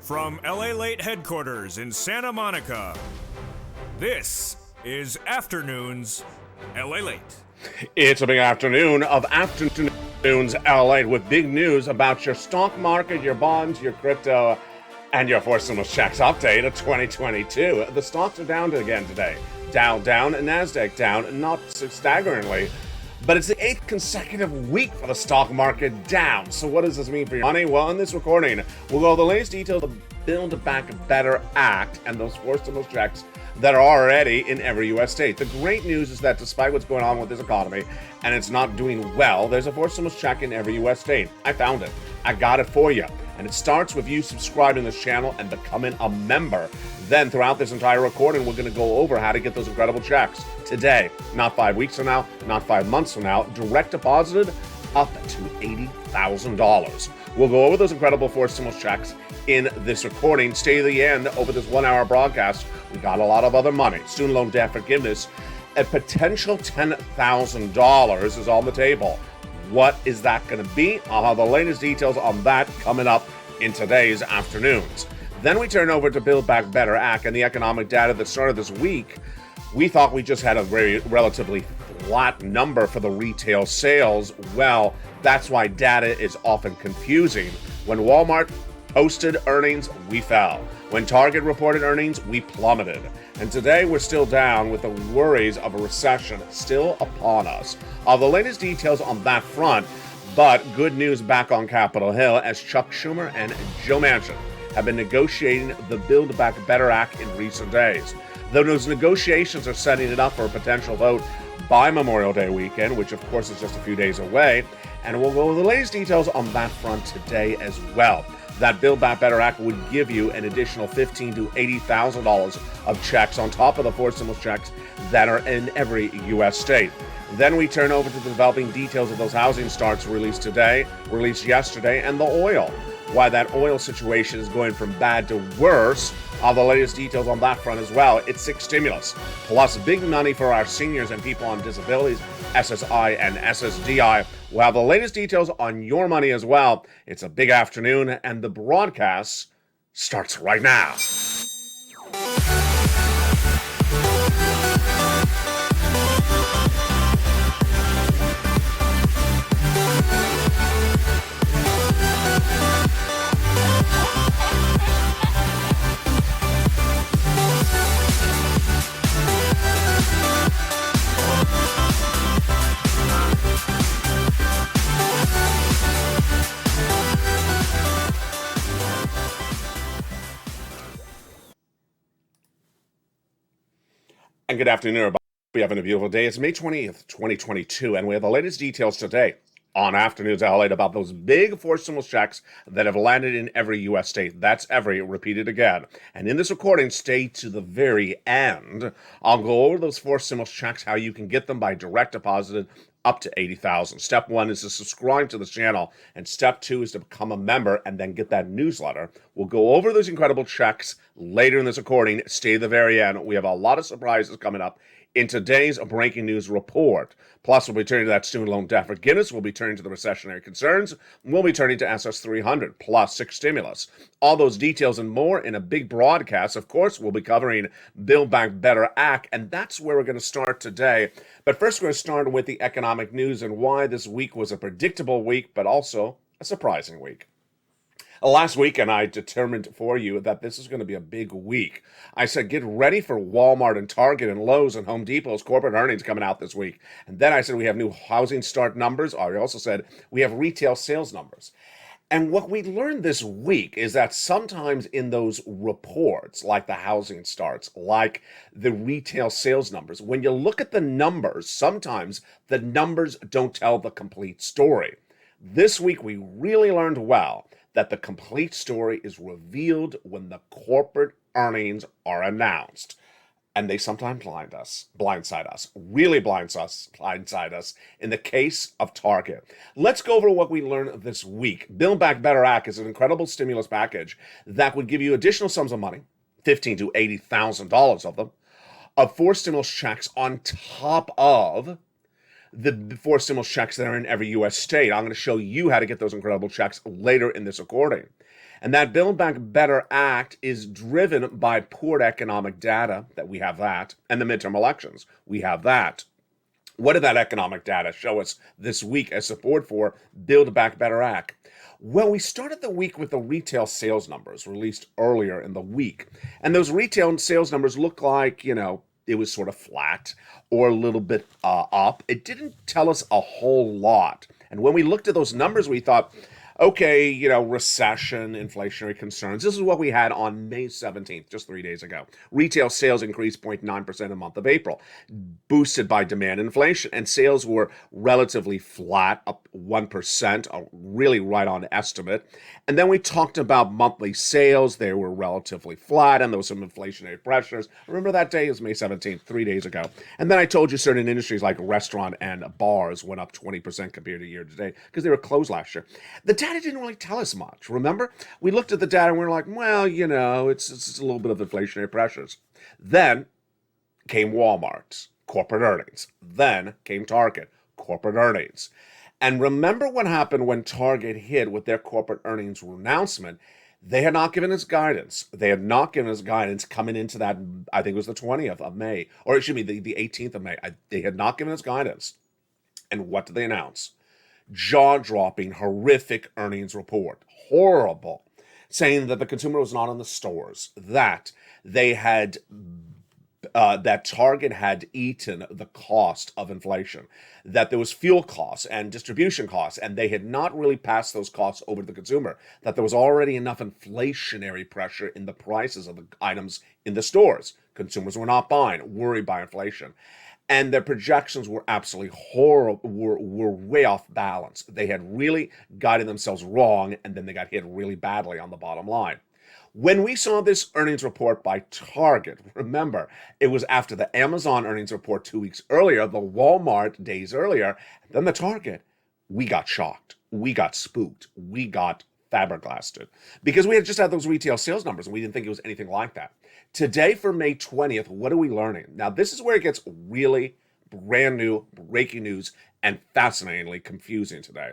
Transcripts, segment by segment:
From LALATE headquarters in Santa Monica, this is Afternoons LALATE. It's a big afternoon of Afternoons LALATE with big news about your stock market, your bonds, your crypto, and your Four Stimulus Checks update of 2022. The stocks are down again today. Dow down, NASDAQ down, not staggeringly. But it's the 8th consecutive week for the stock market down. So what does this mean for your money? Well, in this recording, we'll go over the latest details of the Build Back Better Act and those Four Stimulus Checks that are already in every U.S. state. The great news is that despite what's going on with this economy, and it's not doing well, there's a Four Stimulus Check in every U.S. state. I found it. I got it for you. And it starts with you subscribing to this channel and becoming a member. Then throughout this entire recording, we're going to go over how to get those incredible checks today, not 5 weeks from now, not 5 months from now, direct deposited up to $80,000. We'll go over those incredible Four Stimulus Checks in this recording. Stay to the end over this 1 hour broadcast. We got a lot of other money. Student loan debt forgiveness, a potential $10,000 is on the table. What is that going to be? I'll have the latest details on that coming up in today's afternoons. Then we turn over to Build Back Better Act and the economic data that started this week. We thought we just had a very relatively flat number for the retail sales. Well, that's why data is often confusing. When Walmart posted earnings, we fell. When Target reported earnings, we plummeted. And today we're still down with the worries of a recession still upon us. The latest details on that front, but good news back on Capitol Hill as Chuck Schumer and Joe Manchin have been negotiating the Build Back Better Act in recent days. Though those negotiations are setting it up for a potential vote by Memorial Day weekend, which of course is just a few days away, and we'll go over the latest details on that front today as well. That Build Back Better Act would give you an additional $15,000 to $80,000 of checks on top of the Four Stimulus Checks that are in every U.S. state. Then we turn over to the developing details of those housing starts released today, released yesterday, and the oil. Why that oil situation is going from bad to worse. All the latest details on that front as well. It's 6 stimulus, plus big money for our seniors and people on disabilities, SSI and SSDI. We'll have the latest details on your money as well. It's a big afternoon, and the broadcast starts right now. And good afternoon, everybody. We're having a beautiful day. It's May 20th, 2022, and we have the latest details today on Afternoons LALATE about those big Four Stimulus Checks that have landed in every U.S. state. That's every, repeated again. And in this recording, stay to the very end. I'll go over those Four Stimulus Checks, how you can get them by direct deposited up to $80,000. Step 1 is to subscribe to the channel, and step 2 is to become a member and then get that newsletter. We'll go over those incredible checks later in this recording. Stay to the very end. We have a lot of surprises coming up in today's breaking news report. Plus, we'll be turning to that student loan debt forgiveness. We'll be turning to the recessionary concerns. We'll be turning to SS300 plus 6 stimulus. All those details and more in a big broadcast. Of course, we'll be covering Build Back Better Act, and that's where we're going to start today. But first, we're going to start with the economic news and why this week was a predictable week, but also a surprising week. Last weekend, I determined for you that this is going to be a big week. I said, get ready for Walmart and Target and Lowe's and Home Depot's corporate earnings coming out this week. And then I said, we have new housing start numbers. I also said, we have retail sales numbers. And what we learned this week is that sometimes in those reports, like the housing starts, like the retail sales numbers, when you look at the numbers, sometimes the numbers don't tell the complete story. This week, we really learned well that the complete story is revealed when the corporate earnings are announced. And they sometimes blindside us in the case of Target. Let's go over what we learned this week. Build Back Better Act is an incredible stimulus package that would give you additional sums of money, $15,000 to $80,000 of them, of 4 stimulus checks on top of the 4 stimulus checks that are in every U.S. state. I'm going to show you how to get those incredible checks later in this recording. And that Build Back Better Act is driven by poor economic data, that we have that, and the midterm elections. We have that. What did that economic data show us this week as support for Build Back Better Act? Well, we started the week with the retail sales numbers released earlier in the week. And those retail sales numbers look like, it was sort of flat or a little bit up. It didn't tell us a whole lot. And when we looked at those numbers, we thought, okay, recession, inflationary concerns. This is what we had on May 17th, just 3 days ago. Retail sales increased 0.9% in the month of April, boosted by demand inflation, and sales were relatively flat, up 1%, really right on estimate. And then we talked about monthly sales. They were relatively flat, and there was some inflationary pressures. Remember that day is May 17th, 3 days ago. And then I told you certain industries like restaurant and bars went up 20% compared to year to date because they were closed last year. The data didn't really tell us much. Remember? We looked at the data and we were like, well, it's a little bit of inflationary pressures. Then came Walmart's corporate earnings. Then came Target, corporate earnings. And remember what happened when Target hit with their corporate earnings announcement? They had not given us guidance. They had not given us guidance coming into that, I think it was the 20th of May, or it should be the 18th of May. They had not given us guidance. And what did they announce? Jaw-dropping, horrific earnings report. Horrible. Saying that the consumer was not in the stores, that they had that Target had eaten the cost of inflation, that there was fuel costs and distribution costs, and they had not really passed those costs over to the consumer, that there was already enough inflationary pressure in the prices of the items in the stores. Consumers were not buying, worried by inflation. And their projections were absolutely horrible, were way off balance. They had really guided themselves wrong, and then they got hit really badly on the bottom line. When we saw this earnings report by Target, remember, it was after the Amazon earnings report 2 weeks earlier, the Walmart days earlier, then the Target, we got shocked. We got spooked. We got flabbergasted because we had just had those retail sales numbers and we didn't think it was anything like that. Today for May 20th, what are we learning? Now, this is where it gets really brand new, breaking news, and fascinatingly confusing today.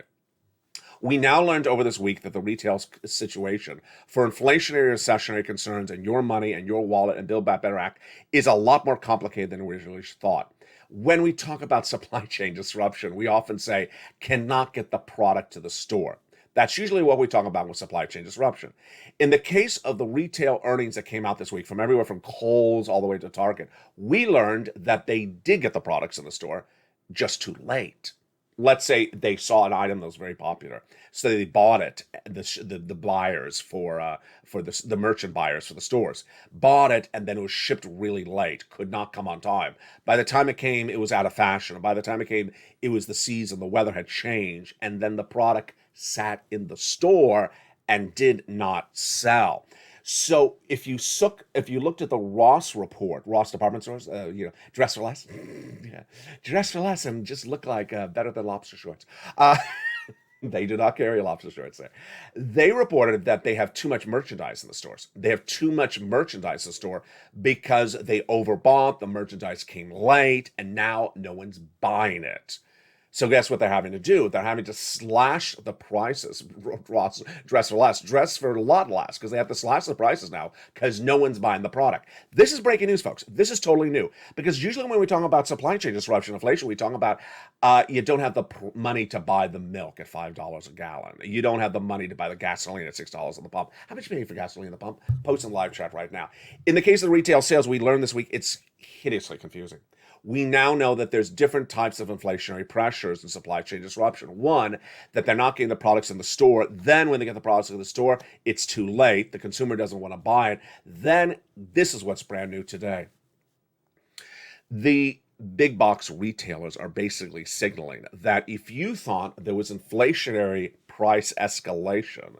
We now learned over this week that the retail situation for inflationary recessionary concerns and your money and your wallet and Build Back Better Act is a lot more complicated than originally thought. When we talk about supply chain disruption, we often say, cannot get the product to the store. That's usually what we talk about with supply chain disruption. In the case of the retail earnings that came out this week, from everywhere from Kohl's all the way to Target, we learned that they did get the products in the store just too late. Let's say they saw an item that was very popular, so they bought it. The buyers for the merchant buyers for the stores bought it, and then it was shipped really late, could not come on time. By the time it came, it was out of fashion. And by the time it came, it was the season, the weather had changed, and then the product sat in the store and did not sell. So if you looked at the Ross report, Ross department stores, dress for less, yeah, dress for less and just look like better than lobster shorts. They do not carry lobster shorts there. They reported that they have too much merchandise in the stores. They have too much merchandise in the store because they overbought, the merchandise came late, and now no one's buying it. So guess what they're having to do? They're having to slash the prices. Dress for less, dress for a lot less, because they have to slash the prices now because no one's buying the product. This is breaking news, folks. This is totally new, because usually when we talk about supply chain disruption, inflation, we talk about you don't have the money to buy the milk at $5 a gallon. You don't have the money to buy the gasoline at $6 at the pump. How much are you paying for gasoline at the pump? Post in the live chat right now. In the case of the retail sales, we learned this week, it's hideously confusing. We now know that there's different types of inflationary pressures and supply chain disruption. One, that they're not getting the products in the store. Then when they get the products in the store, it's too late. The consumer doesn't want to buy it. Then this is what's brand new today. The big box retailers are basically signaling that if you thought there was inflationary price escalation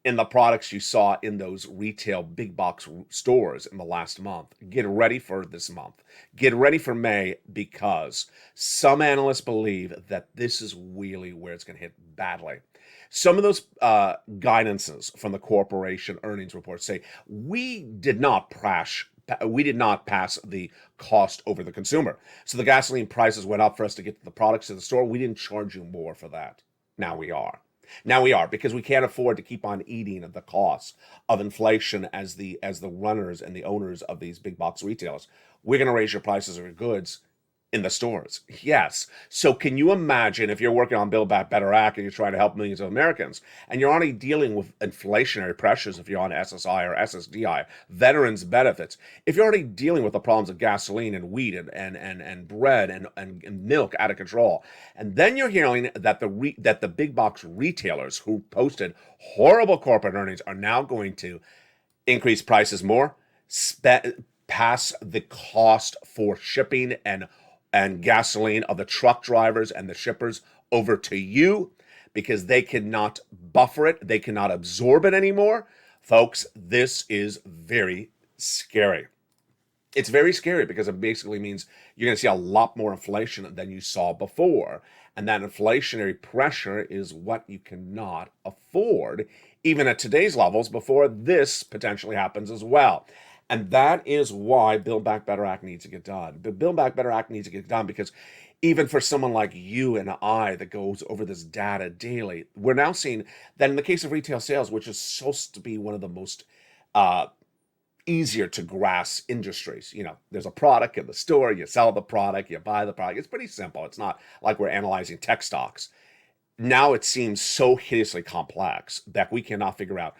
in the products you saw in those retail big box stores in the last month, get ready for this month. Get ready for May, because some analysts believe that this is really where it's going to hit badly. Some of those guidances from the corporation earnings report say we did not pass the cost over the consumer. So the gasoline prices went up for us to get the products to the store. We didn't charge you more for that. Now we are. Now we are, because we can't afford to keep on eating the cost of inflation as the runners and the owners of these big box retailers. We're going to raise your prices of your goods in the stores. Yes. So can you imagine if you're working on Build Back Better Act and you're trying to help millions of Americans and you're already dealing with inflationary pressures if you're on SSI or SSDI, veterans benefits, if you're already dealing with the problems of gasoline and wheat and bread and milk out of control, and then you're hearing that the big box retailers who posted horrible corporate earnings are now going to increase prices more, pass the cost for shipping and gasoline of the truck drivers and the shippers over to you because they cannot buffer it, they cannot absorb it anymore. Folks, this is very scary. It's very scary because it basically means you're going to see a lot more inflation than you saw before. And that inflationary pressure is what you cannot afford, even at today's levels, before this potentially happens as well. And that is why Build Back Better Act needs to get done. The Build Back Better Act needs to get done because even for someone like you and I that goes over this data daily, we're now seeing that in the case of retail sales, which is supposed to be one of the most easier to grasp industries. There's a product in the store, you sell the product, you buy the product. It's pretty simple. It's not like we're analyzing tech stocks. Now it seems so hideously complex that we cannot figure out.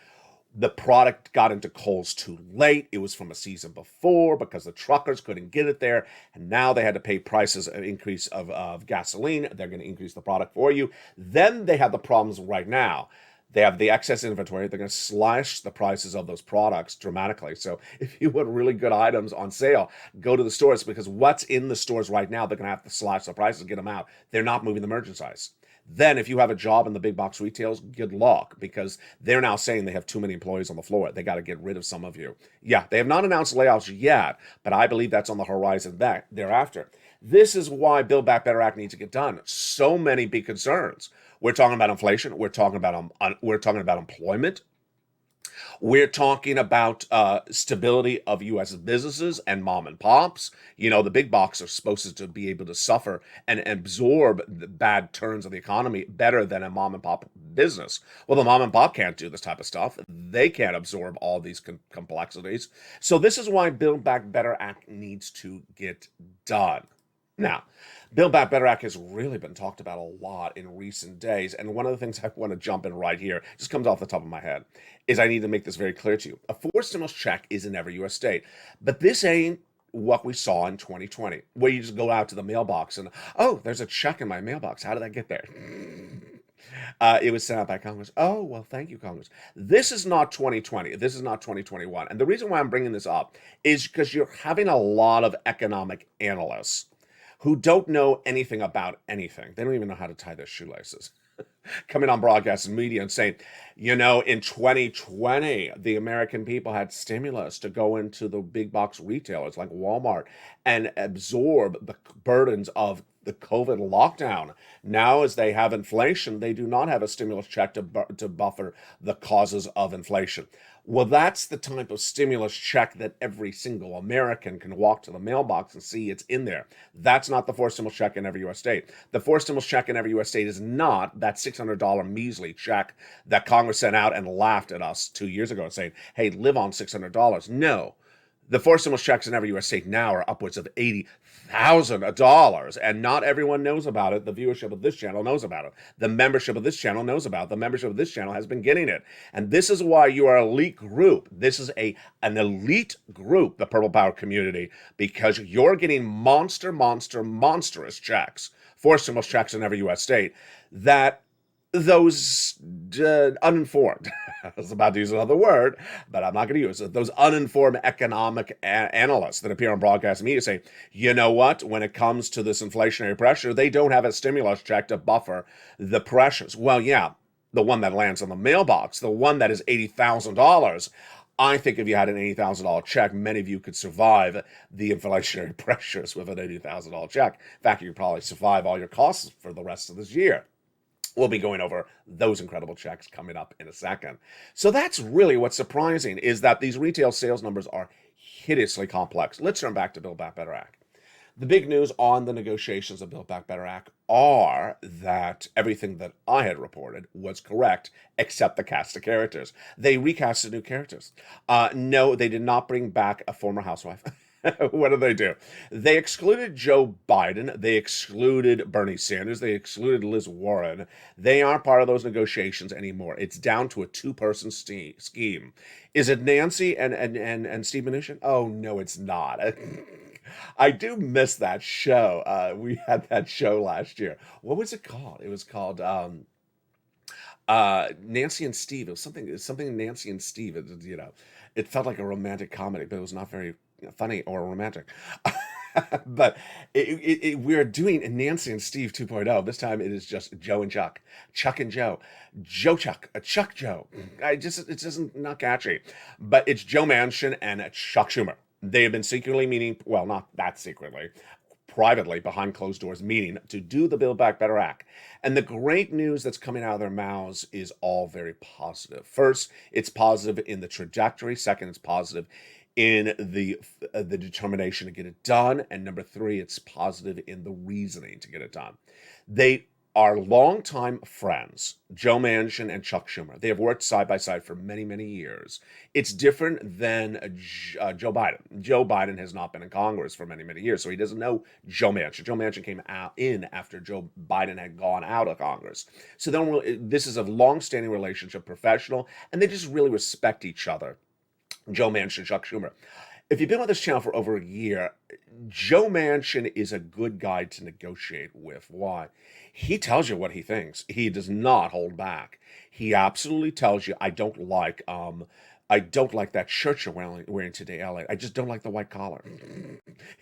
The product got into Kohl's too late. It was from a season before because the truckers couldn't get it there. And now they had to pay prices, an increase of gasoline. They're going to increase the product for you. Then they have the problems right now. They have the excess inventory. They're going to slash the prices of those products dramatically. So if you want really good items on sale, go to the stores because what's in the stores right now, they're going to have to slash the prices, get them out. They're not moving the merchandise. Then if you have a job in the big box retails, good luck because they're now saying they have too many employees on the floor. They got to get rid of some of you. Yeah, they have not announced layoffs yet, but I believe that's on the horizon thereafter. This is why Build Back Better Act needs to get done. So many big concerns. We're talking about inflation. We're talking about employment. We're talking about stability of U.S. businesses and mom and pops. The big box are supposed to be able to suffer and absorb the bad turns of the economy better than a mom and pop business. Well, the mom and pop can't do this type of stuff. They can't absorb all these complexities. So this is why Build Back Better Act needs to get done. Now, Build Back Better Act has really been talked about a lot in recent days. And one of the things I want to jump in right here, just comes off the top of my head, is I need to make this very clear to you. A forced stimulus check is in every U.S. state. But this ain't what we saw in 2020, where you just go out to the mailbox and, oh, there's a check in my mailbox. How did that get there? It was sent out by Congress. Oh, well, thank you, Congress. This is not 2020. This is not 2021. And the reason why I'm bringing this up is because you're having a lot of economic analysts who don't know anything about anything. They don't even know how to tie their shoelaces. Coming on broadcast and media and saying, in 2020, the American people had stimulus to go into the big box retailers like Walmart and absorb the burdens of the COVID lockdown. Now, as they have inflation, they do not have a stimulus check to buffer the causes of inflation. Well, that's the type of stimulus check that every single American can walk to the mailbox and see it's in there. That's not the forced stimulus check in every U.S. state. The forced stimulus check in every U.S. state is not that $600 measly check that Congress sent out and laughed at us 2 years ago and saying, hey, live on $600. No. The forced stimulus checks in every U.S. state now are upwards of $80,000, and not everyone knows about it. The viewership of this channel knows about it. The membership of this channel knows about it. The membership of this channel has been getting it. And this is why you are an elite group. This is an elite group, the Purple Power community, because you're getting monstrous checks, forced stimulus checks in every U.S. state, that those uninformed, I was about to use another word, but I'm not going to use it. Those uninformed economic analysts that appear on broadcast media say, you know what, when it comes to this inflationary pressure, they don't have a stimulus check to buffer the pressures. Well, yeah, the one that lands on the mailbox, the one that is $80,000, I think if you had an $80,000 check, many of you could survive the inflationary pressures with an $80,000 check. In fact, you could probably survive all your costs for the rest of this year. We'll be going over those incredible checks coming up in a second. So that's really what's surprising, is that these retail sales numbers are hideously complex. Let's turn back to Build Back Better Act. The big news on the negotiations of Build Back Better Act are that everything that I had reported was correct, except the cast of characters. They recasted new characters. No, they did not bring back a former housewife. What did they do? They excluded Joe Biden. They excluded Bernie Sanders. They excluded Liz Warren. They aren't part of those negotiations anymore. It's down to a two-person scheme. Is it Nancy and Steve Mnuchin? Oh, no, it's not. I do miss that show. We had that show last year. What was it called? It was called Nancy and Steve. It was something Nancy and Steve. It felt like a romantic comedy, but it was not very funny or romantic. But we're doing Nancy and Steve 2.0. This time it is just Joe and Chuck, Chuck and Joe, Joe Chuck, Chuck Joe. It's just not catchy. But it's Joe Manchin and Chuck Schumer. They have been secretly meeting, well, not that secretly, privately behind closed doors meeting to do the Build Back Better Act. And the great news that's coming out of their mouths is all very positive. First, it's positive in the trajectory. Second, it's positive in the determination to get it done. And number three, it's positive in the reasoning to get it done. They are longtime friends, Joe Manchin and Chuck Schumer. They have worked side by side for many, many years. It's different than Joe Biden. Joe Biden has not been in Congress for many, many years, so he doesn't know Joe Manchin. Joe Manchin came in after Joe Biden had gone out of Congress. So this is a long-standing relationship, professional, and they just really respect each other. Joe Manchin, Chuck Schumer. If you've been on this channel for over a year, Joe Manchin is a good guy to negotiate with. Why? He tells you what he thinks. He does not hold back. He absolutely tells you, I don't like that shirt you're wearing today, LA. I just don't like the white collar.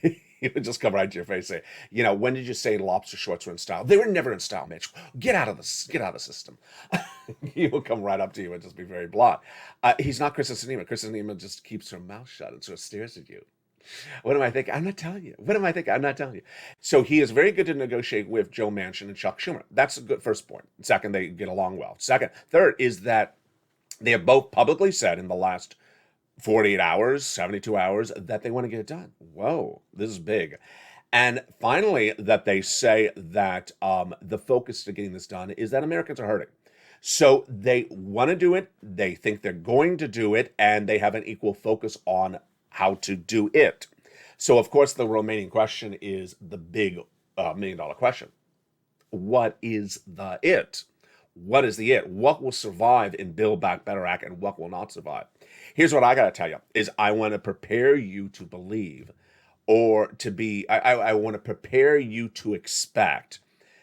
He would just come right to your face and say, when did you say lobster shorts were in style? They were never in style, Mitch. Get out of the system. He will come right up to you and just be very blunt. He's not Kristen Sinema. Kristen Sinema just keeps her mouth shut and sort of stares at you. What am I thinking? I'm not telling you. What am I thinking? I'm not telling you. So he is very good to negotiate with Joe Manchin and Chuck Schumer. That's a good first point. Second, they get along well. Third is that they have both publicly said in the last 48 hours, 72 hours, that they want to get it done. Whoa, this is big. And finally, that they say that the focus to getting this done is that Americans are hurting. So they want to do it, they think they're going to do it, and they have an equal focus on how to do it. So, of course, the remaining question is the big $1 million question. What is the it? What is the it? What will survive in Build Back Better Act and what will not survive? Here's what I got to tell you, is I want to prepare you to believe or to be, I want to prepare you to expect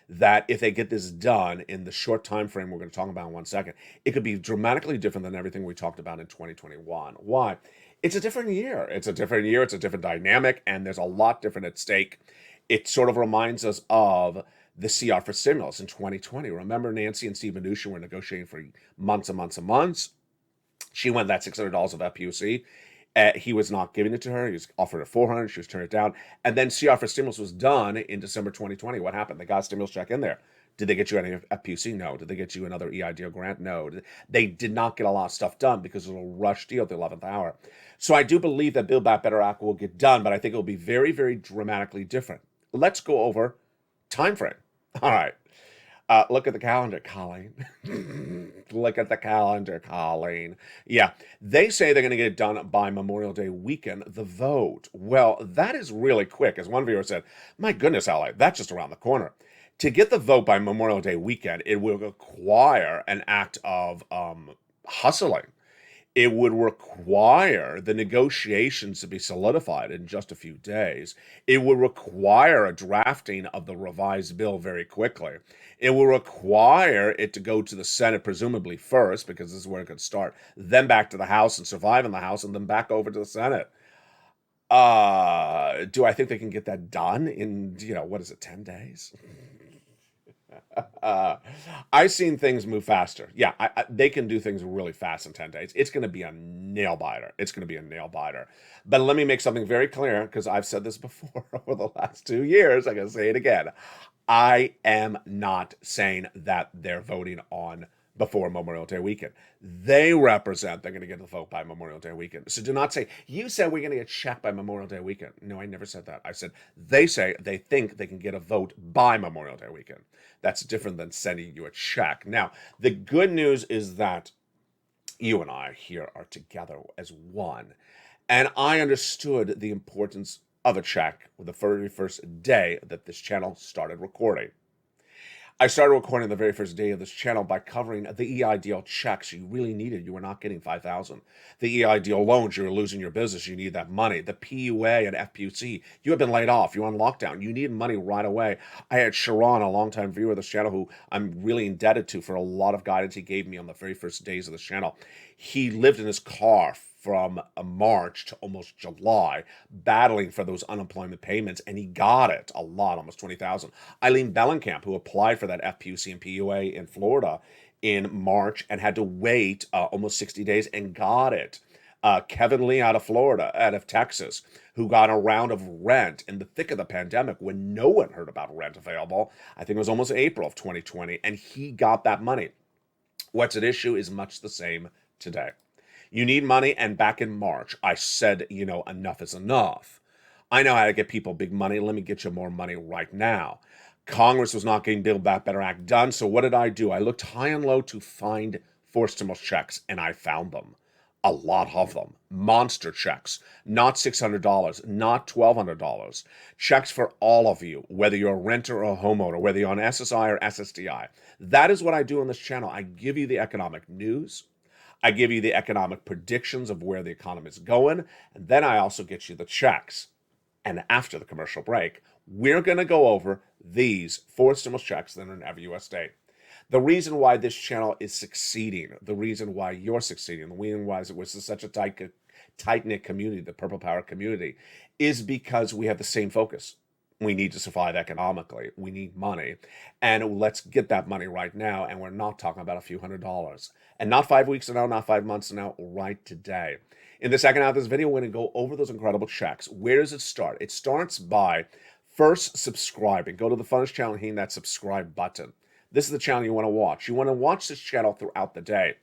that if they get this done in the short time frame we're going to talk about in 1 second, it could be dramatically different than everything we talked about in 2021. Why? It's a different year. It's a different dynamic, and there's a lot different at stake. It sort of reminds us of the CR for stimulus in 2020. Remember, Nancy and Steve Mnuchin were negotiating for months and months and months. She won that $600 of FPUC. He was not giving it to her. He was offered her $400. She was turned it down. And then CR for stimulus was done in December 2020. What happened? They got a stimulus check in there. Did they get you any FPUC? No. Did they get you another EIDL grant? No. They did not get a lot of stuff done because it was a rush deal at the 11th hour. So I do believe that Build Back Better Act will get done, but I think it will be very, very dramatically different. Let's go over time frame. All right. Look at the calendar, Colleen. Look at the calendar, Colleen. Yeah, they say they're going to get it done by Memorial Day weekend, the vote. Well, that is really quick. As one viewer said, my goodness, LA, that's just around the corner. To get the vote by Memorial Day weekend, it will require an act of hustling. It would require the negotiations to be solidified in just a few days. It would require a drafting of the revised bill very quickly. It will require it to go to the Senate, presumably first, because this is where it could start, then back to the House and survive in the House, and then back over to the Senate. Do I think they can get that done in, 10 days? I've seen things move faster. Yeah, they can do things really fast in 10 days. It's going to be a nail biter. But let me make something very clear, because I've said this before over the last 2 years. I'm going to say it again. I am not saying that they're voting on before Memorial Day weekend. They represent they're going to get the vote by Memorial Day weekend. So do not say, you said we're going to get checked by Memorial Day weekend. No, I never said that. I said they say they think they can get a vote by Memorial Day weekend. That's different than sending you a check. Now, the good news is that you and I here are together as one. And I understood the importance of a check the very first day that this channel started recording. I started recording the very first day of this channel by covering the EIDL checks you really needed. You were not getting $5,000. The EIDL loans, you were losing your business. You need that money. The PUA and FPUC, you have been laid off. You're on lockdown. You need money right away. I had Sharon, a longtime viewer of this channel, who I'm really indebted to for a lot of guidance he gave me on the very first days of this channel. He lived in his car from March to almost July, battling for those unemployment payments, and he got it a lot, almost 20,000. Eileen Bellenkamp, who applied for that FPUC and PUA in Florida in March and had to wait almost 60 days and got it. Kevin Lee out of Texas, who got a round of rent in the thick of the pandemic when no one heard about rent available. I think it was almost April of 2020, and he got that money. What's at issue is much the same today. You need money, and back in March, I said, enough is enough. I know how to get people big money. Let me get you more money right now. Congress was not getting Build Back Better Act done, so what did I do? I looked high and low to find forced stimulus checks, and I found them. A lot of them. Monster checks. Not $600, not $1,200. Checks for all of you, whether you're a renter or a homeowner, whether you're on SSI or SSDI. That is what I do on this channel. I give you the economic news. I give you the economic predictions of where the economy is going, and then I also get you the checks. And after the commercial break, we're going to go over these 4 stimulus checks that are in every U.S. state. The reason why this channel is succeeding, the reason why you're succeeding, the reason why we're such a tight-knit community, the Purple Power community, is because we have the same focus. We need to survive economically. We need money. And let's get that money right now. And we're not talking about a few $100s. And not 5 weeks from now, not 5 months from now, right today. In the second half of this video, we're going to go over those incredible checks. Where does it start? It starts by first subscribing. Go to the Funnest channel and hitting that subscribe button. This is the channel you want to watch. You want to watch this channel throughout the day.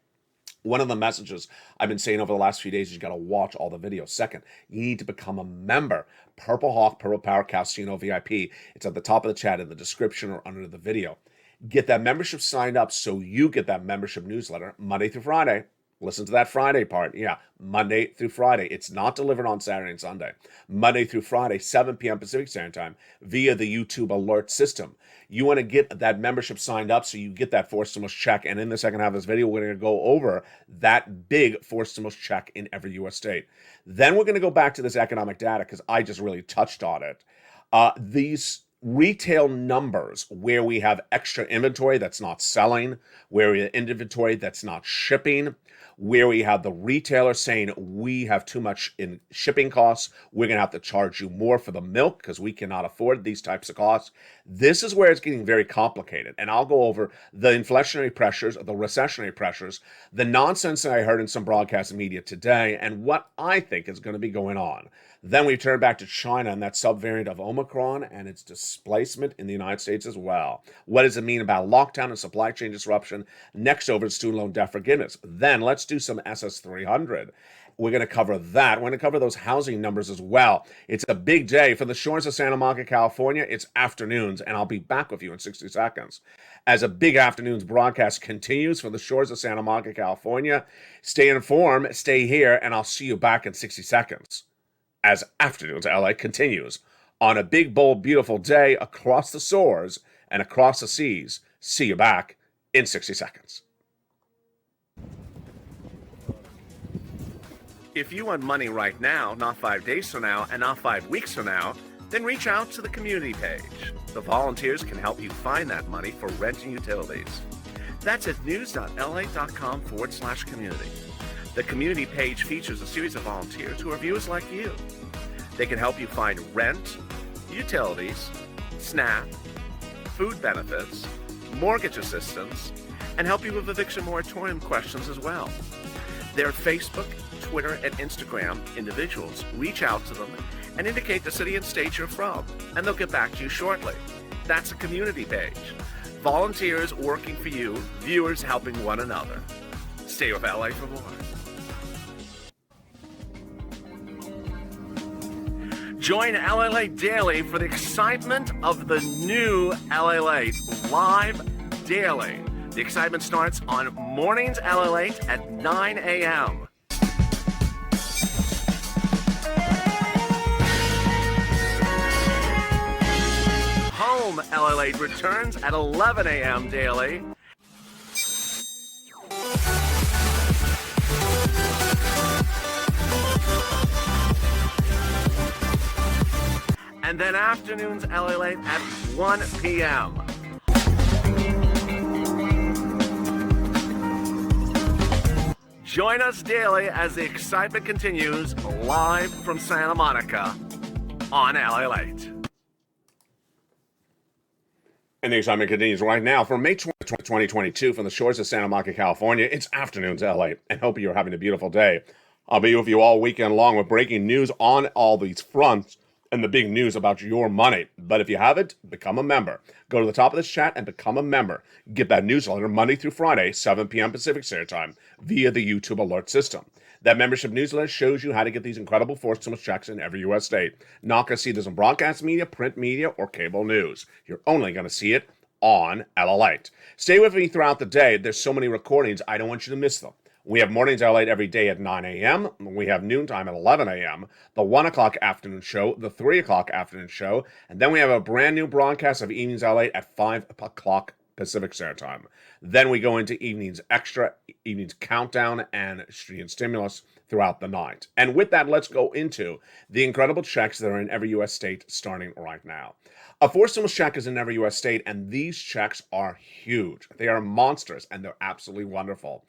One of the messages I've been saying over the last few days is you got to watch all the videos. Second, you need to become a member. Purple Hawk, Purple Power Casino VIP. It's at the top of the chat, in the description, or under the video. Get that membership signed up so you get that membership newsletter Monday through Friday. Listen to that Friday part. Yeah, Monday through Friday. It's not delivered on Saturday and Sunday. Monday through Friday, 7 p.m. Pacific Standard Time, via the YouTube alert system. You want to get that membership signed up so you get that forced stimulus check. And in the second half of this video, we're going to go over that big forced stimulus check in every U.S. state. Then we're going to go back to this economic data because I just really touched on it. These retail numbers where we have extra inventory that's not selling, where we have inventory that's not shipping, where we have the retailer saying we have too much in shipping costs, we're going to have to charge you more for the milk because we cannot afford these types of costs. This is where it's getting very complicated. And I'll go over the inflationary pressures, the recessionary pressures, the nonsense that I heard in some broadcast media today, and what I think is going to be going on. Then we turn back to China and that subvariant of Omicron and its displacement in the United States as well. What does it mean about lockdown and supply chain disruption? Next over to student loan debt forgiveness. Then let's do some SS300. We're going to cover that. We're going to cover those housing numbers as well. It's a big day for the shores of Santa Monica, California. It's afternoons, and I'll be back with you in 60 seconds. As a big afternoons broadcast continues from the shores of Santa Monica, California, stay informed, stay here, and I'll see you back in 60 seconds. As Afternoons LA continues on a big, bold, beautiful day across the shores and across the seas. See you back in 60 seconds. If you want money right now, not 5 days from now, and not 5 weeks from now, then reach out to the community page. The volunteers can help you find that money for rent and utilities. That's at news.la.com/community. The community page features a series of volunteers who are viewers like you. They can help you find rent, utilities, SNAP, food benefits, mortgage assistance, and help you with eviction moratorium questions as well. Their Facebook, Twitter, and Instagram individuals reach out to them and indicate the city and state you're from, and they'll get back to you shortly. That's a community page. Volunteers working for you, viewers helping one another. Stay with LA for more. Join LALATE daily for the excitement of the new LALATE live daily. The excitement starts on mornings LALATE at 9 a.m. Home LALATE returns at 11 a.m. daily. And then afternoons LALATE at 1 p.m. Join us daily as the excitement continues live from Santa Monica on LALATE. And the excitement continues right now from May 20, 2022 from the shores of Santa Monica, California. It's Afternoons LA, and hope you're having a beautiful day. I'll be with you all weekend long with breaking news on all these fronts and the big news about your money. But if you haven't, become a member. Go to the top of this chat and become a member. Get that newsletter Monday through Friday, 7 p.m. Pacific Standard Time, via the YouTube alert system. That membership newsletter shows you how to get these incredible forced stimulus checks in every U.S. state. Not going to see this in broadcast media, print media, or cable news. You're only going to see it on LALATE. Stay with me throughout the day. There's so many recordings, I don't want you to miss them. We have mornings LALATE every day at 9 a.m. We have noontime at 11 a.m., the 1 o'clock afternoon show, the 3 o'clock afternoon show, and then we have a brand new broadcast of evenings LALATE at 5 o'clock Pacific Standard Time. Then we go into evenings extra, evenings countdown, and street stimulus throughout the night. And with that, let's go into the incredible checks that are in every U.S. state starting right now. A forced stimulus check is in every U.S. state, and these checks are huge. They are monstrous, and they're absolutely wonderful.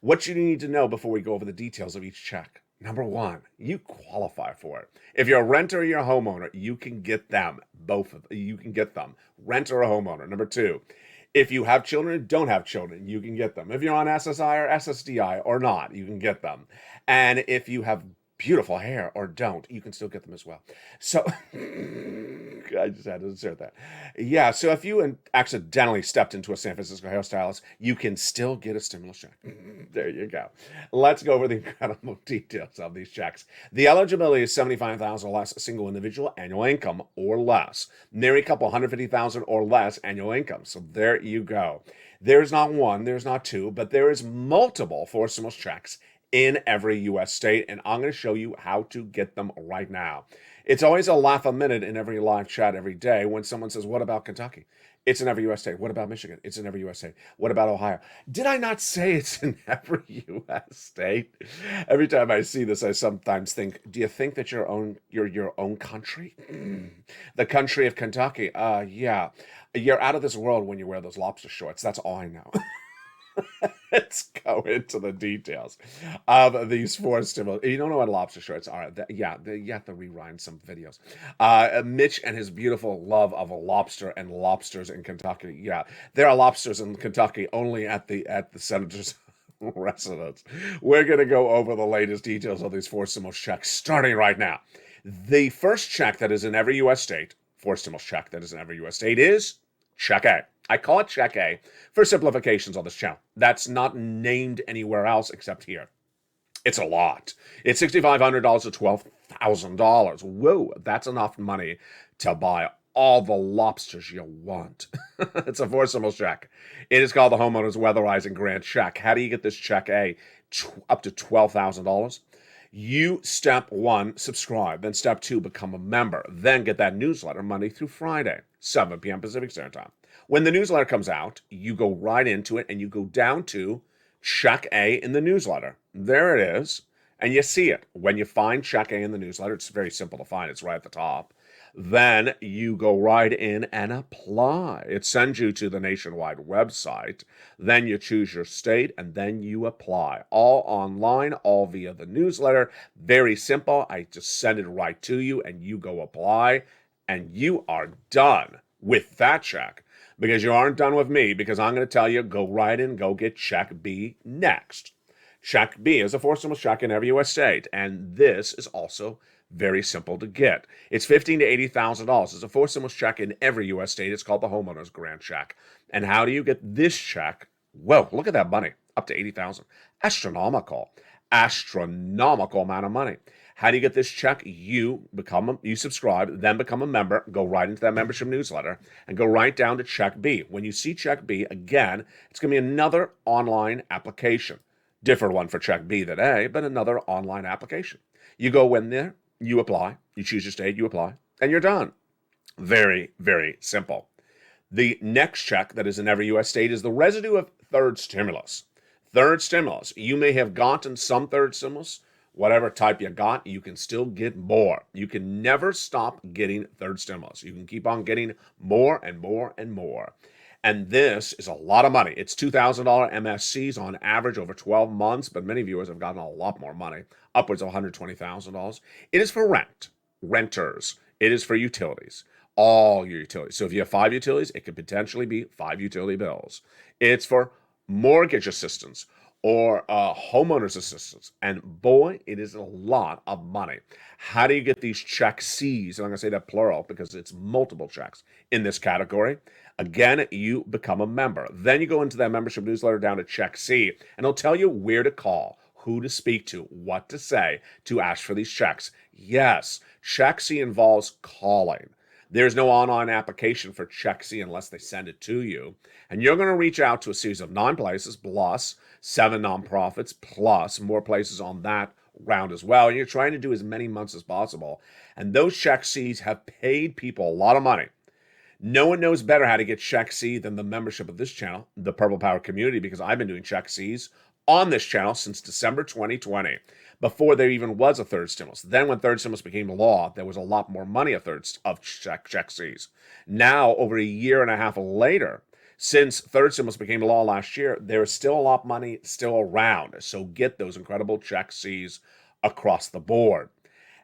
What you need to know before we go over the details of each check. Number one, you qualify for it. If you're a renter or you're a homeowner, you can get them. Both of them. You can get them. Renter or homeowner. Number two, if you have children or don't have children, you can get them. If you're on SSI or SSDI or not, you can get them. And if you have beautiful hair or don't, you can still get them as well. So I just had to insert that. Yeah, so if you accidentally stepped into a San Francisco hairstylist, you can still get a stimulus check. There you go. Let's go over the incredible details of these checks. The eligibility is $75,000 or less single individual annual income or less. Married couple, $150,000 or less annual income. So there you go. There's not one, there's not two, but there is multiple forced stimulus checks in every U.S. state, and I'm going to show you how to get them right now. It's always a laugh a minute in every live chat every day when someone says, what about Kentucky? It's in every U.S. state. What about Michigan? It's in every U.S. state. What about Ohio? Did I not say it's in every U.S. state? Every time I see this, I sometimes think, do you think that you're your own country? The country of Kentucky? Yeah. You're out of this world when you wear those lobster shorts. That's all I know. Let's go into the details of these forced stimulus. You don't know what lobster shorts are. You have to rewind some videos. Mitch and his beautiful love of a lobster and lobsters in Kentucky. Yeah, there are lobsters in Kentucky only at the senator's residence. We're going to go over the latest details of these forced stimulus checks starting right now. The first check that is in every U.S. state, forced stimulus check that is in every U.S. state is Check A. I call it Check A for simplifications on this channel. That's not named anywhere else except here. It's a lot. It's $6,500 to $12,000. Whoa, that's enough money to buy all the lobsters you want. It's a forced stimulus check. It is called the Homeowners Weatherizing Grant Check. How do you get this Check A up to $12,000? You, step one, subscribe. Then step two, become a member. Then get that newsletter Monday through Friday, 7 p.m. Pacific Standard Time. When the newsletter comes out, you go right into it and you go down to Check A in the newsletter. There it is. And you see it. When you find Check A in the newsletter, it's very simple to find. It's right at the top. Then you go right in and apply. It sends you to the nationwide website. Then you choose your state and then you apply. All online, all via the newsletter. Very simple. I just send it right to you and you go apply and you are done with that check. Because you aren't done with me, because I'm going to tell you, go right in, go get Check B next. Check B is a forced stimulus check in every U.S. state, and this is also very simple to get. It's $15,000 to $80,000. It's a forced stimulus check in every U.S. state. It's called the Homeowners Grant Check. And how do you get this check? Whoa, look at that money, up to 80,000. Astronomical, astronomical amount of money. How do you get this check? You subscribe, then become a member, go right into that membership newsletter, and go right down to check B. When you see check B, again, it's going to be another online application. Different one for check B than A, but another online application. You go in there, you apply, you choose your state, you apply, and you're done. Very, very simple. The next check that is in every U.S. state is the residue of third stimulus. Third stimulus. You may have gotten some third stimulus. Whatever type you got, you can still get more. You can never stop getting third stimulus. You can keep on getting more and more and more. And this is a lot of money. It's $2,000 MSCs on average over 12 months, but many viewers have gotten a lot more money, upwards of $120,000. It is for renters. It is for utilities, all your utilities. So if you have 5 utilities, it could potentially be 5 utility bills. It's for mortgage assistance or homeowners assistance. And boy, it is a lot of money. How do you get these check C's? And I'm going to say that plural because it's multiple checks in this category. Again, you become a member. Then you go into that membership newsletter down to check C, and it'll tell you where to call, who to speak to, what to say to ask for these checks. Yes, check C involves calling. There's no online application for check C unless they send it to you. And you're going to reach out to a series of 9 places plus 7 nonprofits plus more places on that round as well. And you're trying to do as many months as possible. And those check Cs have paid people a lot of money. No one knows better how to get check C than the membership of this channel, the Purple Power community, because I've been doing check Cs on this channel since December 2020, before there even was a third stimulus. Then when third stimulus became law, there was a lot more money of check Cs. Now, over a year and a half later, since third stimulus became law last year, there is still a lot of money still around. So get those incredible check Cs across the board.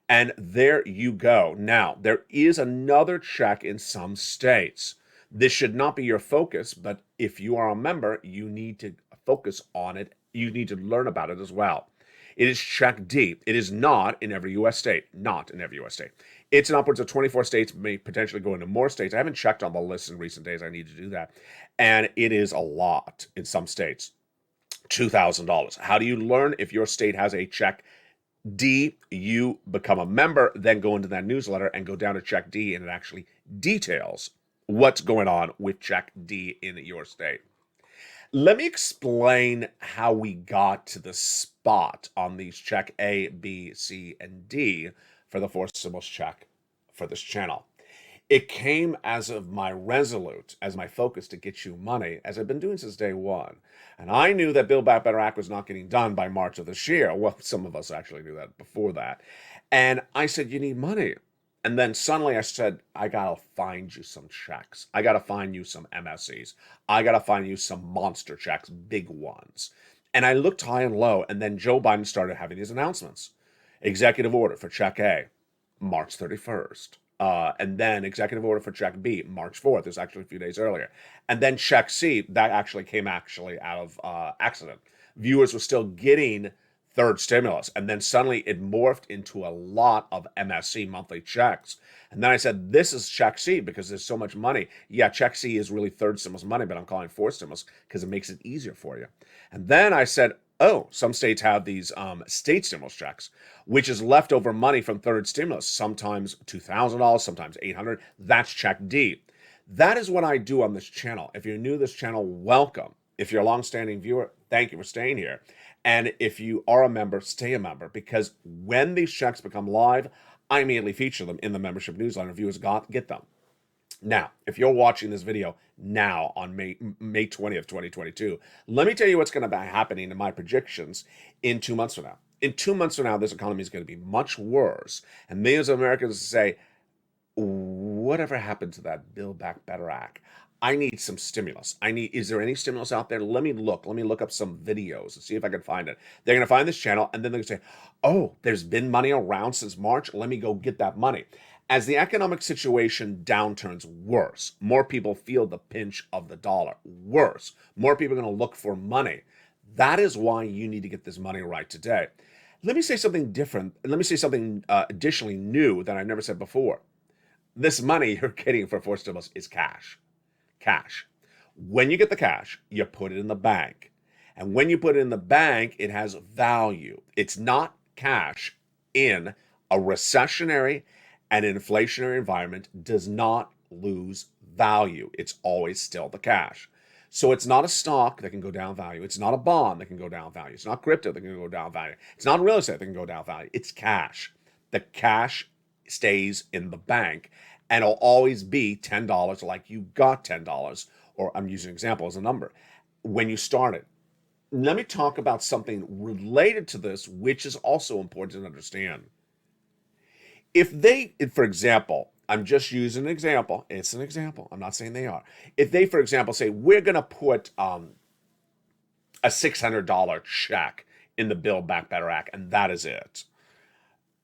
And there you go. Now, there is another check in some states. This should not be your focus, but if you are a member, you need to focus on it. You need to learn about it as well. It is check D. It is not in every U.S. state. Not in every U.S. state. It's in upwards of 24 states, may potentially go into more states. I haven't checked on the list in recent days. I need to do that. And it is a lot in some states. $2,000. How do you learn if your state has a check D? You become a member, then go into that newsletter and go down to check D, and it actually details what's going on with check D in your state. Let me explain how we got to the spot on these check A, B, C, and D for the 4 symbols check for this channel. It came as of my resolute, as my focus to get you money, as I've been doing since day one. And I knew that Build Back Better Act was not getting done by March of this year. Well, some of us actually knew that before that. And I said, you need money. And then suddenly I said, I got to find you some checks. I got to find you some MSCs. I got to find you some monster checks, big ones. And I looked high and low, and then Joe Biden started having these announcements. Executive order for check A, March 31st. And then executive order for check B, March 4th. It was actually a few days earlier. And then check C, that actually came out of accident. Viewers were still getting third stimulus. And then suddenly it morphed into a lot of MSC monthly checks. And then I said, this is check C because there's so much money. Yeah, check C is really third stimulus money, but I'm calling fourth stimulus because it makes it easier for you. And then I said, oh, some states have these state stimulus checks, which is leftover money from third stimulus, sometimes $2,000, sometimes $800. That's check D. That is what I do on this channel. If you're new to this channel, welcome. If you're a longstanding viewer, thank you for staying here. And if you are a member, stay a member, because when these checks become live, I immediately feature them in the membership newsletter. Viewers get them. Now, if you're watching this video now on May 20th, 2022, let me tell you what's going to be happening in my predictions in 2 months from now. In 2 months from now, this economy is going to be much worse. And millions of Americans say, whatever happened to that Build Back Better Act? I need some stimulus. Is there any stimulus out there? Let me look up some videos and see if I can find it. They're going to find this channel, and then they're going to say, oh, there's been money around since March. Let me go get that money. As the economic situation downturns worse, more people feel the pinch of the dollar. Worse, more people are going to look for money. That is why you need to get this money right today. Let me say something different. Let me say something additionally new that I've never said before. This money you're getting for fourth stimulus is cash. Cash. When you get the cash, you put it in the bank. And when you put it in the bank, it has value. It's not cash in a recessionary and inflationary environment does not lose value. It's always still the cash. So it's not a stock that can go down value. It's not a bond that can go down value. It's not crypto that can go down value. It's not real estate that can go down value. It's cash. The cash stays in the bank and it'll always be $10 like you got $10, or I'm using an example as a number, when you started. Let me talk about something related to this, which is also important to understand. For example, I'm just using an example. It's an example. I'm not saying they are. If they, for example, say, we're going to put a $600 check in the Build Back Better Act, and that is it.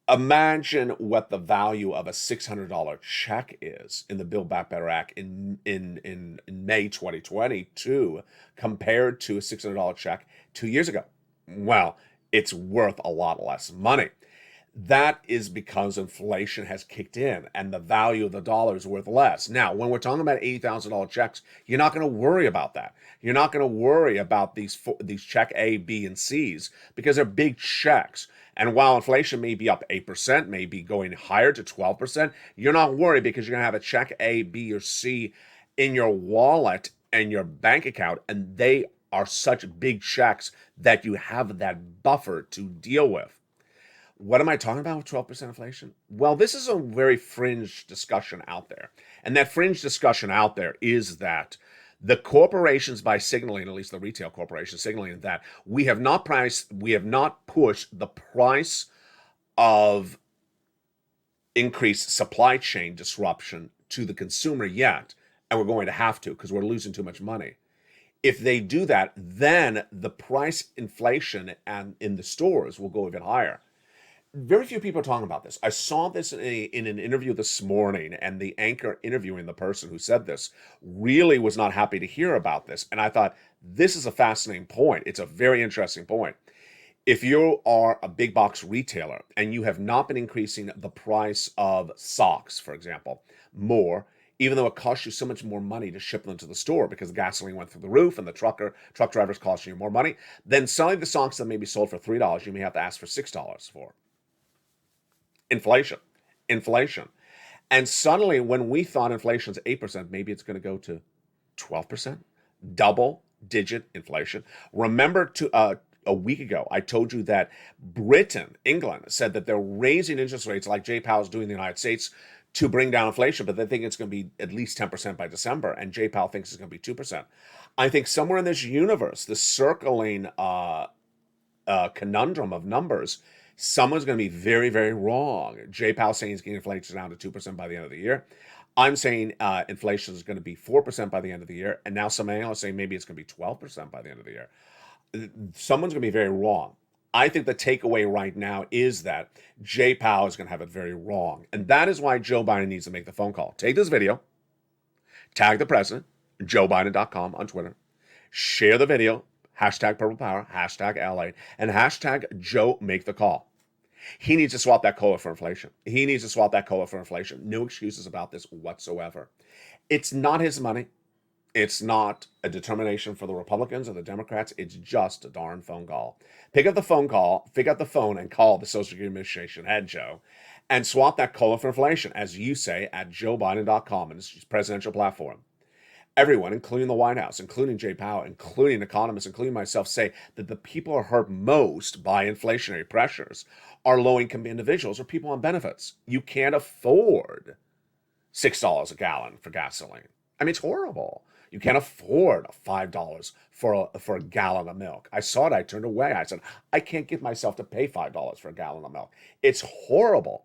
Imagine what the value of a $600 check is in the Build Back Better Act in May 2022 compared to a $600 check 2 years ago. Well, it's worth a lot less money. That is because inflation has kicked in and the value of the dollar is worth less. Now, when we're talking about $80,000 checks, you're not going to worry about that. You're not going to worry about these check A, B, and C's because they're big checks. And while inflation may be up 8%, may be going higher to 12%, you're not worried because you're going to have a check A, B, or C in your wallet and your bank account, and they are such big checks that you have that buffer to deal with. What am I talking about with 12% inflation? Well, this is a very fringe discussion out there. And that fringe discussion out there is that the corporations, by signaling, at least the retail corporations, signaling that we have not pushed the price of increased supply chain disruption to the consumer yet, and we're going to have to because we're losing too much money. If they do that, then the price inflation and in the stores will go even higher. Very few people are talking about this. I saw this in an interview this morning, and the anchor interviewing the person who said this really was not happy to hear about this. And I thought, this is a fascinating point. It's a very interesting point. If you are a big box retailer and you have not been increasing the price of socks, for example, more, even though it costs you so much more money to ship them to the store because the gasoline went through the roof and the truck drivers costing you more money, then selling the socks that may be sold for $3, you may have to ask for $6 for. Inflation. And suddenly, when we thought inflation is 8%, maybe it's going to go to 12%, double-digit inflation. Remember, a week ago, I told you that England, said that they're raising interest rates like Jay Powell's doing in the United States to bring down inflation, but they think it's going to be at least 10% by December, and Jay Powell thinks it's going to be 2%. I think somewhere in this universe, the circling conundrum of numbers, someone's going to be very, very wrong. Jay Powell saying he's getting inflation down to 2% by the end of the year. I'm saying inflation is going to be 4% by the end of the year. And now some analysts say maybe it's going to be 12% by the end of the year. Someone's going to be very wrong. I think the takeaway right now is that Jay Powell is going to have it very wrong. And that is why Joe Biden needs to make the phone call. Take this video, tag the president, JoeBiden.com on Twitter, share the video, hashtag Purple Power, hashtag LALATE, and hashtag Joe Make the Call. He needs to swap that COLA for inflation. No excuses about this whatsoever. It's not his money. It's not a determination for the Republicans or the Democrats. It's just a darn phone call. Pick up the phone and call the Social Security Administration head, Joe, and swap that COLA for inflation, as you say, at JoeBiden.com, and his presidential platform. Everyone, including the White House, including Jay Powell, including economists, including myself, say that the people who are hurt most by inflationary pressures are low-income individuals or people on benefits. You can't afford $6 a gallon for gasoline. I mean, it's horrible. You can't afford $5 for a gallon of milk. I saw it. I turned away. I said, I can't get myself to pay $5 for a gallon of milk. It's horrible.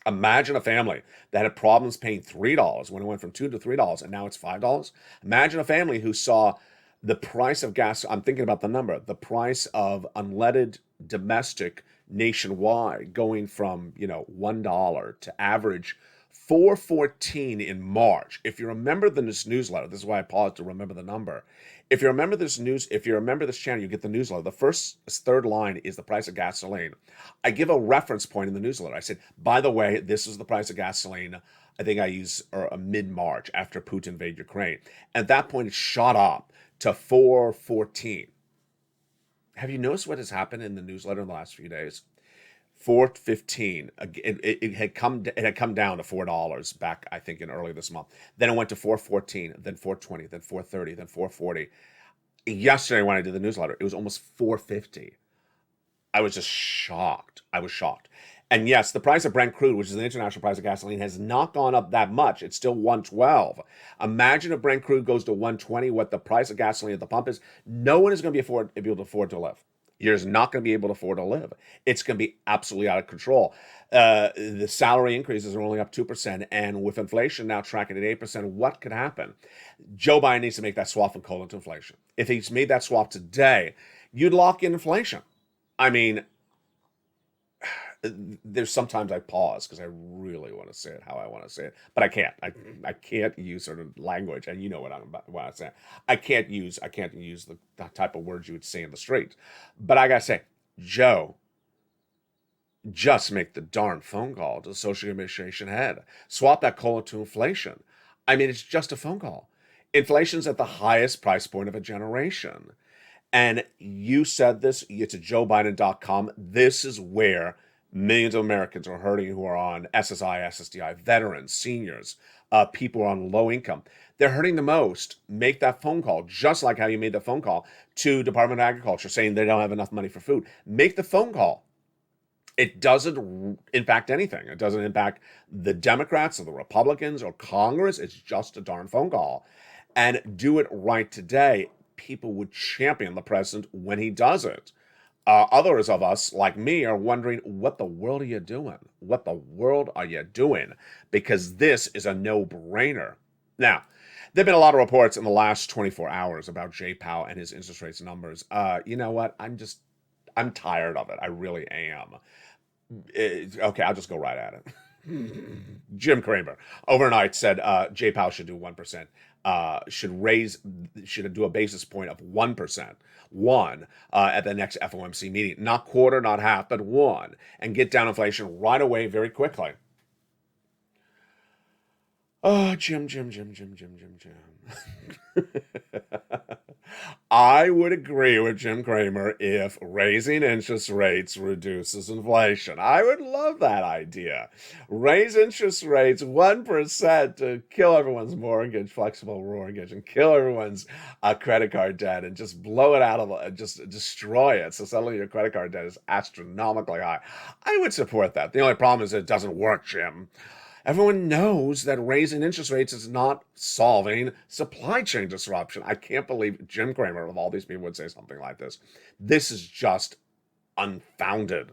Imagine a family that had problems paying $3 when it went from $2 to $3, and now it's $5. Imagine a family who saw the price of gas. I'm thinking about the number. The price of unleaded domestic nationwide going from $1 to average 414 in March. If you remember this newsletter, this is why I paused to remember the number. If you remember this channel, you get the newsletter. The third line is the price of gasoline. I give a reference point in the newsletter. I said, by the way, this is the price of gasoline. I think I use mid-March after Putin invaded Ukraine. At that point, it shot up to 414. Have you noticed what has happened in the newsletter in the last few days? 415. It had come down to $4 back, I think, in early this month. Then it went to 414, then 420, then 430, then 440. Yesterday when I did the newsletter, it was almost 450. I was just shocked. I was shocked. And yes, the price of Brent crude, which is the international price of gasoline, has not gone up that much. It's still 112. Imagine if Brent crude goes to 120, what the price of gasoline at the pump is. No one is going to be able to afford to live. You're just not going to be able to afford to live. It's going to be absolutely out of control. The salary increases are only up 2%, and with inflation now tracking at 8%, what could happen? Joe Biden needs to make that swap from coal into inflation. If he's made that swap today, you'd lock in inflation. I mean, there's sometimes I pause because I really want to say it how I want to say it, but I can't. I can't use sort of language, and you know what I'm saying. I can't use the type of words you would say in the street. But I gotta say, Joe, just make the darn phone call to the Social Administration head. Swap that coal into inflation. I mean, it's just a phone call. Inflation's at the highest price point of a generation. And you said this, it's at joebiden.com. This is where millions of Americans are hurting who are on SSI, SSDI, veterans, seniors, people on low income. They're hurting the most. Make that phone call, just like how you made the phone call to Department of Agriculture saying they don't have enough money for food. Make the phone call. It doesn't impact anything. It doesn't impact the Democrats or the Republicans or Congress. It's just a darn phone call. And do it right today. People would champion the president when he does it. Others of us, like me, are wondering, what the world are you doing? What the world are you doing? Because this is a no-brainer. Now, there have been a lot of reports in the last 24 hours about Jay Powell and his interest rates numbers. You know what? I'm tired of it. I really am. Okay, I'll just go right at it. Jim Cramer overnight said Jay Powell should do 1%. Should do a basis point of 1%, at the next FOMC meeting. Not quarter, not half, but 1, and get down inflation right away very quickly. Oh, Jim. I would agree with Jim Cramer if raising interest rates reduces inflation. I would love that idea. Raise interest rates 1% to kill everyone's mortgage, flexible mortgage, and kill everyone's credit card debt and just blow it out of just destroy it. So suddenly your credit card debt is astronomically high. I would support that. The only problem is it doesn't work, Jim. Everyone knows that raising interest rates is not solving supply chain disruption. I can't believe Jim Cramer, of all these people, would say something like this. This is just unfounded.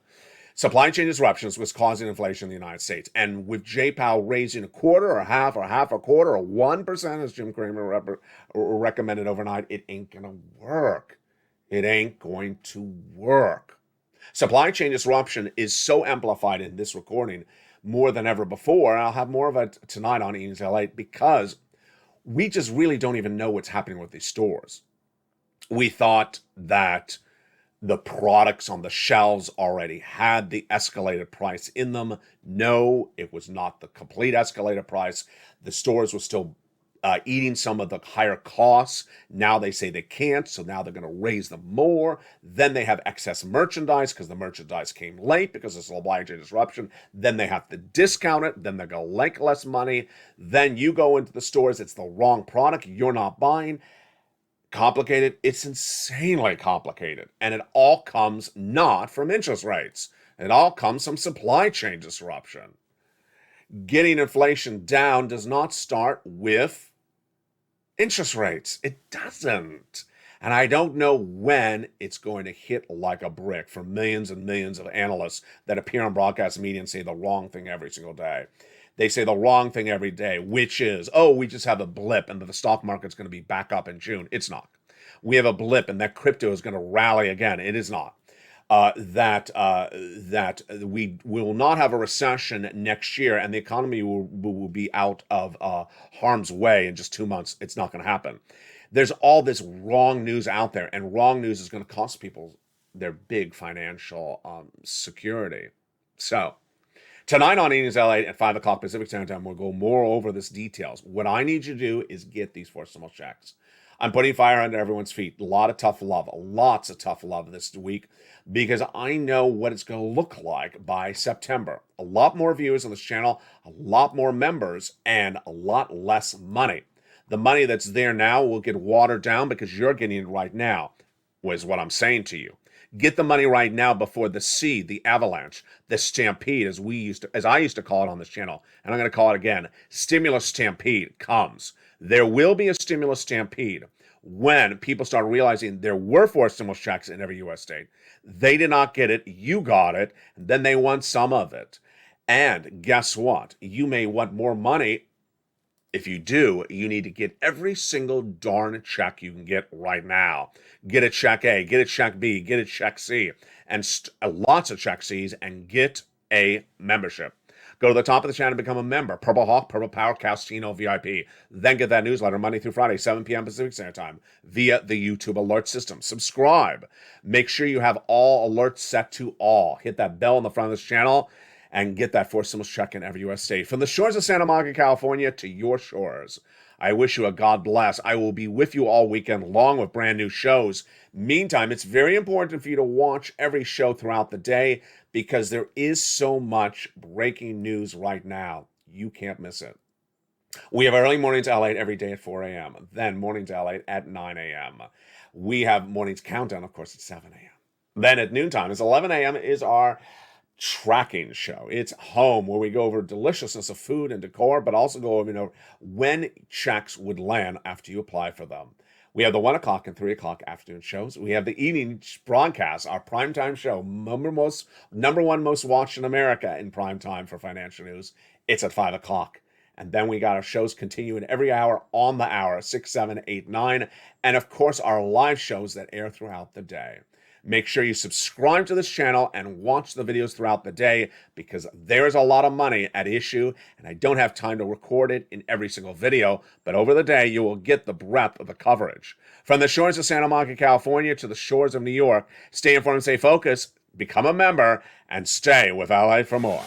Supply chain disruptions was causing inflation in the United States. And with Jay Powell raising a quarter or half a quarter or 1%, as Jim Cramer recommended overnight, it ain't going to work. It ain't going to work. Supply chain disruption is so amplified in this recording more than ever before. And I'll have more of it tonight on Ian's LALATE because we just really don't even know what's happening with these stores. We thought that the products on the shelves already had the escalated price in them. No, it was not the complete escalated price. The stores were still eating some of the higher costs. Now they say they can't, so now they're going to raise them more. Then they have excess merchandise because the merchandise came late because of supply chain disruption. Then they have to discount it. Then they're going to make less money. Then you go into the stores, it's the wrong product. You're not buying. Complicated. It's insanely complicated. And it all comes not from interest rates. It all comes from supply chain disruption. Getting inflation down does not start with interest rates. It doesn't. And I don't know when it's going to hit like a brick for millions and millions of analysts that appear on broadcast media and say the wrong thing every single day. They say the wrong thing every day, which is, we just have a blip and the stock market's going to be back up in June. It's not. We have a blip and that crypto is going to rally again. It is not. that we will not have a recession next year, and the economy will be out of harm's way in just 2 months. It's not going to happen. There's all this wrong news out there, and wrong news is going to cost people their big financial security. So tonight on Evenings LA at 5 o'clock Pacific Standard Time, we'll go more over this details. What I need you to do is get these forcible checks. I'm putting fire under everyone's feet. A lot of tough love, lots of tough love this week, because I know what it's going to look like by September. A lot more viewers on this channel, a lot more members, and a lot less money. The money that's there now will get watered down because you're getting it right now, was what I'm saying to you. Get the money right now before the sea, the avalanche, the stampede, as I used to call it on this channel, and I'm going to call it again, stimulus stampede comes. There will be a stimulus stampede when people start realizing there were 4 stimulus checks in every U.S. state. They did not get it. You got it. And then they want some of it. And guess what? You may want more money. If you do, you need to get every single darn check you can get right now. Get a check A, get a check B, get a check C, and lots of check C's, and get a membership. Go to the top of the channel and become a member. Purple Hawk, Purple Power, Castino VIP. Then get that newsletter Monday through Friday, 7 p.m. Pacific Standard Time via the YouTube alert system. Subscribe. Make sure you have all alerts set to all. Hit that bell on the front of this channel and get that 4 stimulus check in every U.S. state. From the shores of Santa Monica, California to your shores, I wish you a God bless. I will be with you all weekend long with brand new shows. Meantime, it's very important for you to watch every show throughout the day, because there is so much breaking news right now. You can't miss it. We have early mornings LA every day at 4 a.m. Then mornings LA at 9 a.m. We have mornings countdown, of course, at 7 a.m. Then at noontime, it's 11 a.m. is our tracking show. It's home, where we go over deliciousness of food and decor, but also go over, when checks would land after you apply for them. We have the 1 o'clock and 3 o'clock afternoon shows. We have the evening broadcast, our primetime show, number one most watched in America in primetime for financial news. It's at 5 o'clock. And then we got our shows continuing every hour on the hour, 6, 7, 8, 9. And of course, our live shows that air throughout the day. Make sure you subscribe to this channel and watch the videos throughout the day, because there's a lot of money at issue, and I don't have time to record it in every single video, but over the day you will get the breadth of the coverage. From the shores of Santa Monica, California to the shores of New York, stay informed, stay focused, become a member, and stay with LA for more.